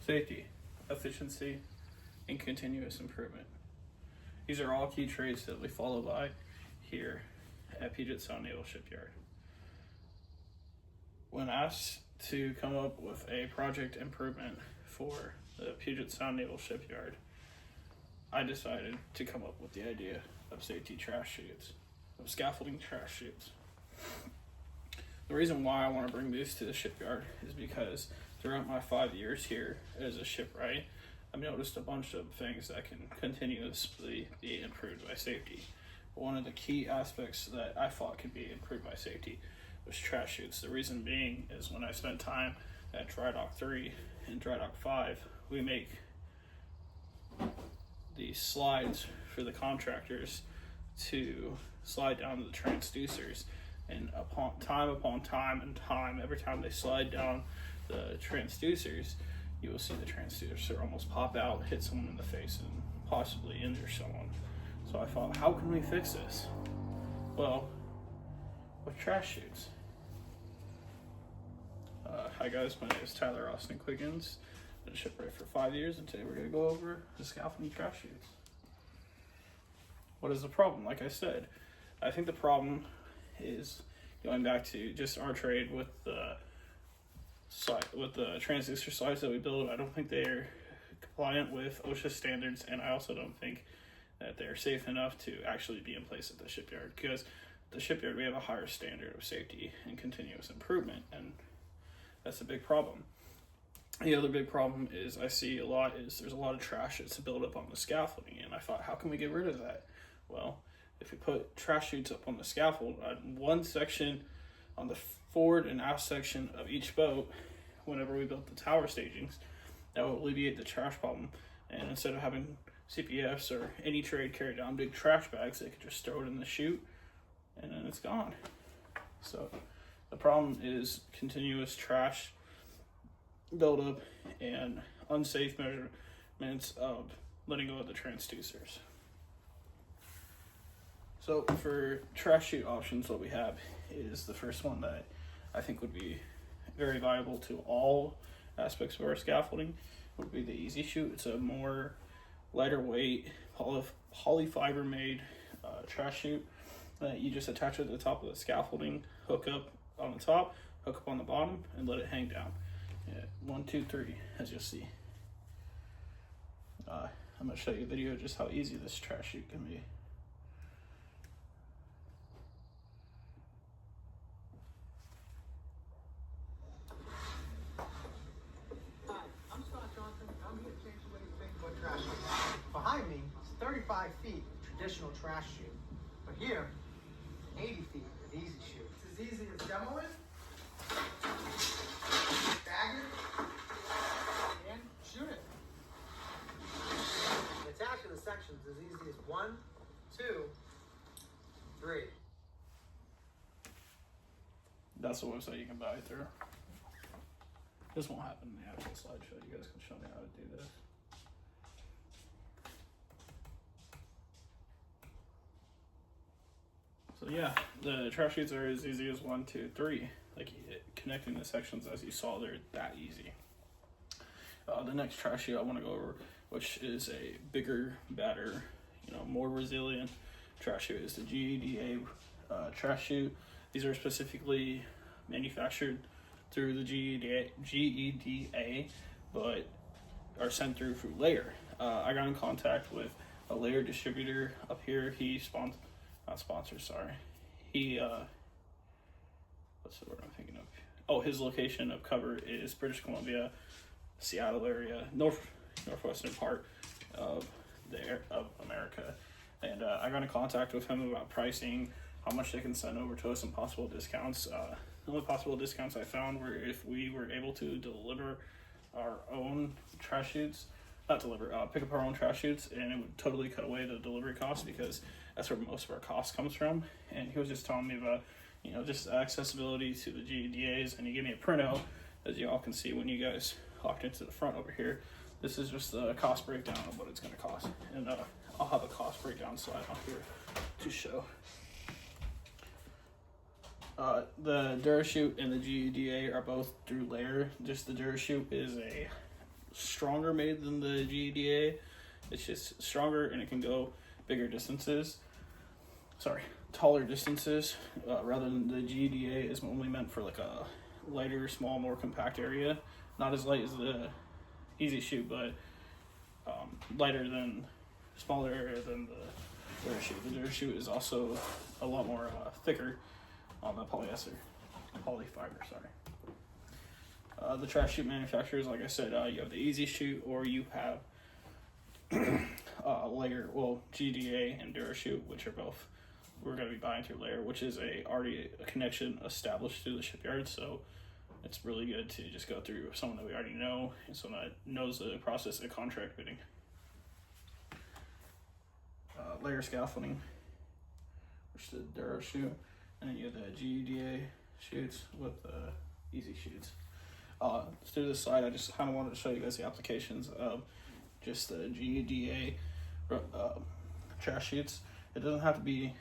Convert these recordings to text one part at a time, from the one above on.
safety, efficiency, and continuous improvement. These are all key traits that we follow by here at Puget Sound Naval Shipyard. When asked to come up with a project improvement for the Puget Sound Naval Shipyard, I decided to come up with the idea of safety trash chutes, of scaffolding trash chutes. The reason why I want to bring these to the shipyard is because throughout my 5 years here as a shipwright, I've noticed a bunch of things that can continuously be improved by safety. One of the key aspects that I thought could be improved by safety was trash chutes. The reason being is when I spent time at Dry Dock 3 and Dry Dock 5, we make the slides for the contractors to slide down the transducers, and upon time, every time they slide down the transducers, you will see the transducer almost pop out, hit someone in the face, and possibly injure someone. So I thought, how can we fix this? Well, with trash chutes. Hi guys, my name is Tyler Austin Quiggins. Been a shipwright for 5 years, and today we're going to go over the scaffolding trash chutes. What is the problem? Like I said, I think the problem is going back to just our trade with the transducer slides that we build. I don't think they're compliant with OSHA standards, and I also don't think that they're safe enough to actually be in place at the shipyard, because at the shipyard we have a higher standard of safety and continuous improvement, and that's a big problem. The other big problem is there's a lot of trash that's built up on the scaffolding, and I thought, how can we get rid of that? Well, if we put trash chutes up on the scaffold on one section on the forward and aft section of each boat, whenever we built the tower stagings, that would alleviate the trash problem. And instead of having CPFs or any trade carry down big trash bags, they could just throw it in the chute and then it's gone. So the problem is continuous trash buildup and unsafe measurements of letting go of the transducers. So for trash chute options, what we have is the first one that I think would be very viable to all aspects of our scaffolding would be the Easy Chute. It's a more lighter weight polyfiber made trash chute that you just attach at the top of the scaffolding, hook up on the top, hook up on the bottom, and let it hang down. Yeah, 1, 2, 3, as you'll see. I'm going to show you a video of just how easy this trash chute can be. Behind me is 35 feet of traditional trash chute, but here, 80 feet of Easy Chute. It's as easy as demo it, bag it, and shoot it. Attaching the sections as easy as 1, 2, 3. That's the website you can buy it through. This won't happen in the actual slideshow. You guys can show me how to do this. So yeah, the trash chutes are as easy as 1, 2, 3. Like connecting the sections, as you saw, they're that easy. The next trash chute I want to go over, which is a bigger, badder, more resilient trash chute, is the GEDA trash chute. These are specifically manufactured through the GEDA, but are sent through Layer. I got in contact with a Layer distributor up here. He not sponsors, sorry. He, what's the word I'm thinking of? Oh, his location of cover is British Columbia, Seattle area, northwestern part of America. And I got in contact with him about pricing, how much they can send over to us, and possible discounts. The only possible discounts I found were if we were able to deliver our own trash chutes, pick up our own trash chutes, and it would totally cut away the delivery cost, because that's where most of our cost comes from. And he was just telling me about, just accessibility to the GEDAs, and he gave me a printout, as you all can see when you guys walked into the front over here. This is just the cost breakdown of what it's going to cost, and I'll have a cost breakdown slide on here to show. The Durachute and the GEDA are both through Layer. Just the Durachute is a stronger made than the GEDA. It's just stronger and it can go bigger distances. Sorry, taller distances, rather than the GEDA is only meant for like a lighter, small, more compact area. Not as light as the Easy Shoot, but lighter than, smaller area than the Durashoot. The Durashoot is also a lot more thicker on the polyfiber. The trash chute manufacturers, like I said, you have the Easy Shoot, or you have GDA and Durashoot, which are both, we're going to be buying through Layer, which is already a connection established through the shipyard. So it's really good to just go through someone that we already know and someone that knows the process of contract bidding. Layer scaffolding, which is the Durashoot, and then you have the GEDA shoots with the Easy Shoots. Through this slide, I just kind of wanted to show you guys the applications of just the GEDA trash chutes. It doesn't have to be,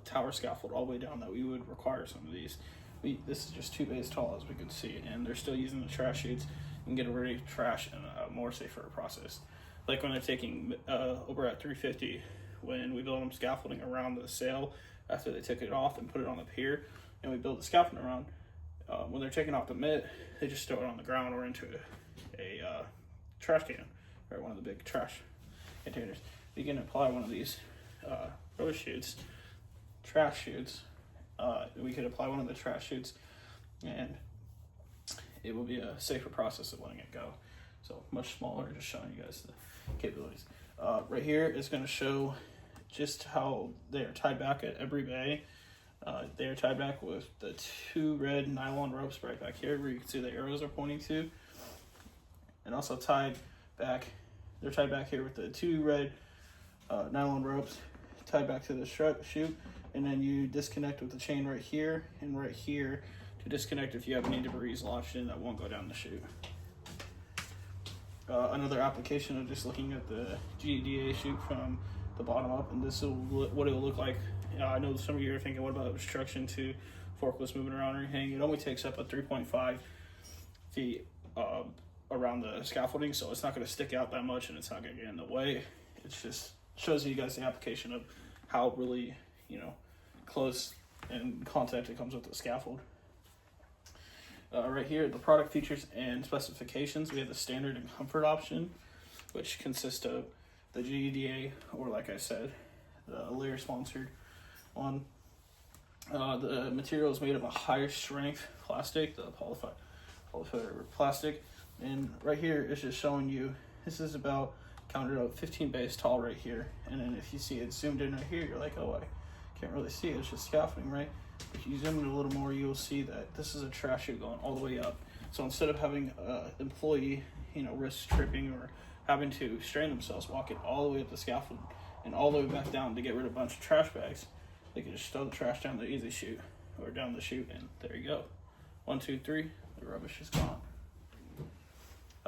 tower scaffold all the way down that we would require some of these. This is just 2 bays tall, as we can see, and they're still using the trash chutes and get rid of trash in a more safer process. Like when they're taking over at 350, when we build them scaffolding around the sail after they took it off and put it on the pier, and we build the scaffolding around. When they're taking off the mitt, they just throw it on the ground or into a trash can, or one of the big trash containers. You can apply one of these rose chutes, trash chutes. We could apply one of the trash chutes, and it will be a safer process of letting it go. So much smaller, just showing you guys the capabilities. Right here is going to show just how they are tied back at every bay. They are tied back with the 2 red nylon ropes right back here, where you can see the arrows are pointing to, and also they're tied back here with the 2 red nylon ropes tied back to the chute, and then you disconnect with the chain right here and right here to disconnect if you have any debris lodged in that won't go down the chute. Another application of just looking at the GEDA chute from the bottom up, and this is what it will look like. I know some of you are thinking, what about obstruction to forklifts moving around or anything? It only takes up a 3.5 feet around the scaffolding, so it's not going to stick out that much and it's not going to get in the way. It just shows you guys the application of how really, close in contact it comes with the scaffold. Right here, the product features and specifications. We have the standard and comfort option, which consists of the GEDA, or like I said, the Layer sponsored one. The material is made of a higher strength plastic, the polyfiber plastic. And right here is just showing you, this is about counted out 15 bays tall right here. And then if you see it zoomed in right here, you're like, oh, I can't really see it, it's just scaffolding, right? If you zoom in a little more, you'll see that this is a trash chute going all the way up. So instead of having an employee, risk tripping or having to strain themselves walking all the way up the scaffold and all the way back down to get rid of a bunch of trash bags, they can just throw the trash down the Easy Chute or down the chute, and there you go. 1, 2, 3, the rubbish is gone.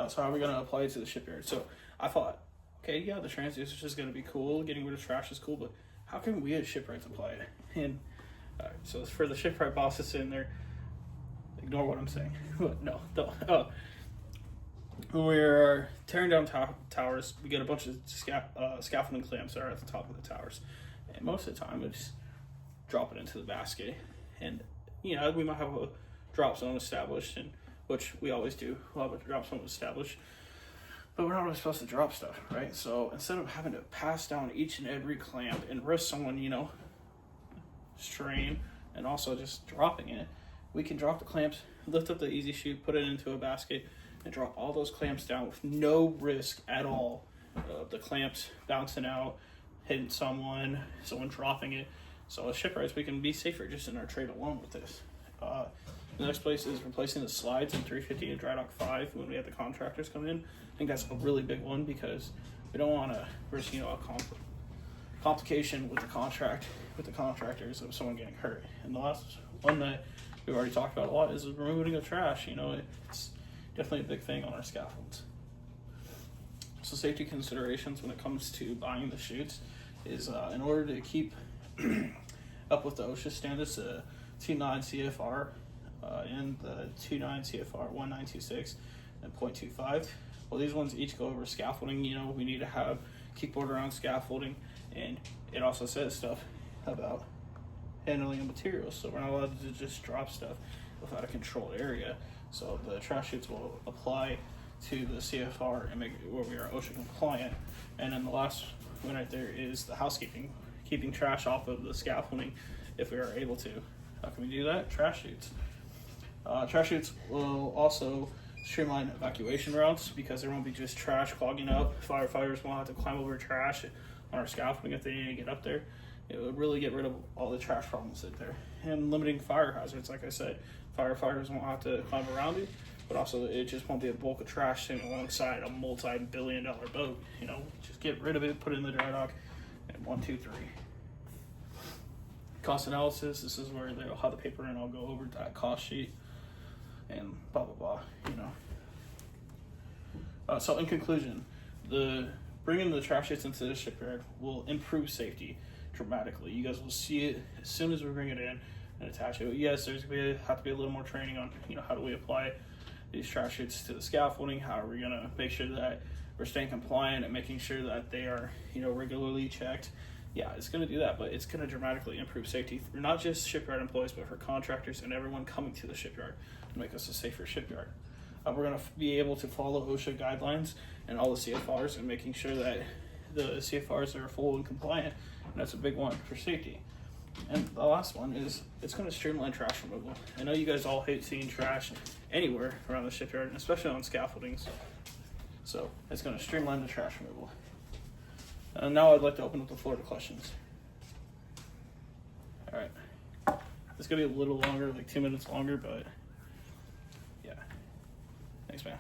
So how are we going to apply it to the shipyard? So I thought, okay, yeah, the transducer is going to be cool, getting rid of trash is cool, but how can we as shipwrights apply it? And so for the shipwright bosses in there, ignore what I'm saying. No, don't. We're tearing down towers. We get a bunch of scaffolding clamps that are at the top of the towers, and most of the time we just drop it into the basket. And we might have a drop zone established, and which we always do. We'll have a drop zone established, but we're not really supposed to drop stuff, right? So instead of having to pass down each and every clamp and risk someone, strain, and also just dropping it, we can drop the clamps, lift up the Easy Chute, put it into a basket, and drop all those clamps down with no risk at all of the clamps bouncing out, hitting someone dropping it. So as shipwrights, we can be safer just in our trade alone with this. The next place is replacing the slides in 350 and Dry Dock 5 when we have the contractors come in. I think that's a really big one because we don't want to risk, a complication with the contractors of someone getting hurt. And the last one that we've already talked about a lot is removing of trash. It's definitely a big thing on our scaffolds. So safety considerations when it comes to buying the chutes is in order to keep up with the OSHA standards, the 29 CFR and the 29 CFR 1926 and 0.25, Well, these ones each go over scaffolding. You know, we need to have kickboard around scaffolding, and it also says stuff about handling of materials. So we're not allowed to just drop stuff without a controlled area. So the trash chutes will apply to the CFR and make it where we are OSHA compliant. And then the last one right there is the housekeeping, keeping trash off of the scaffolding if we are able to. How can we do that? Trash chutes. Trash chutes will also streamline evacuation routes because there won't be just trash clogging up. Firefighters won't have to climb over trash on our scaffolding if they need to get up there. It would really get rid of all the trash problems that there. And limiting fire hazards, like I said, firefighters won't have to climb around it, but also it just won't be a bulk of trash sitting alongside a multi-billion-dollar boat. You know, just get rid of it, put it in the dry dock, and 1, 2, 3. Cost analysis, this is where they'll have the paper and I'll go over that cost sheet and blah, blah, blah, you know. So in conclusion, bringing the trash chutes into the shipyard will improve safety dramatically. You guys will see it as soon as we bring it in and attach it. Yes, there's going to have to be a little more training on, you know, how do we apply these trash chutes to the scaffolding, how are we going to make sure that we're staying compliant and making sure that they are, you know, regularly checked. Yeah, it's going to do that, but it's going to dramatically improve safety for not just shipyard employees, but for contractors and everyone coming to the shipyard to make us a safer shipyard. We're going to be able to follow OSHA guidelines and all the CFRs and making sure that the CFRs are full and compliant, and that's a big one for safety. And the last one is it's going to streamline trash removal. I know you guys all hate seeing trash anywhere around the shipyard, and especially on scaffoldings. So it's going to streamline the trash removal. And now I'd like to open up the floor to questions. All right. It's going to be a little longer, like 2 minutes longer, but yeah. Thanks, man.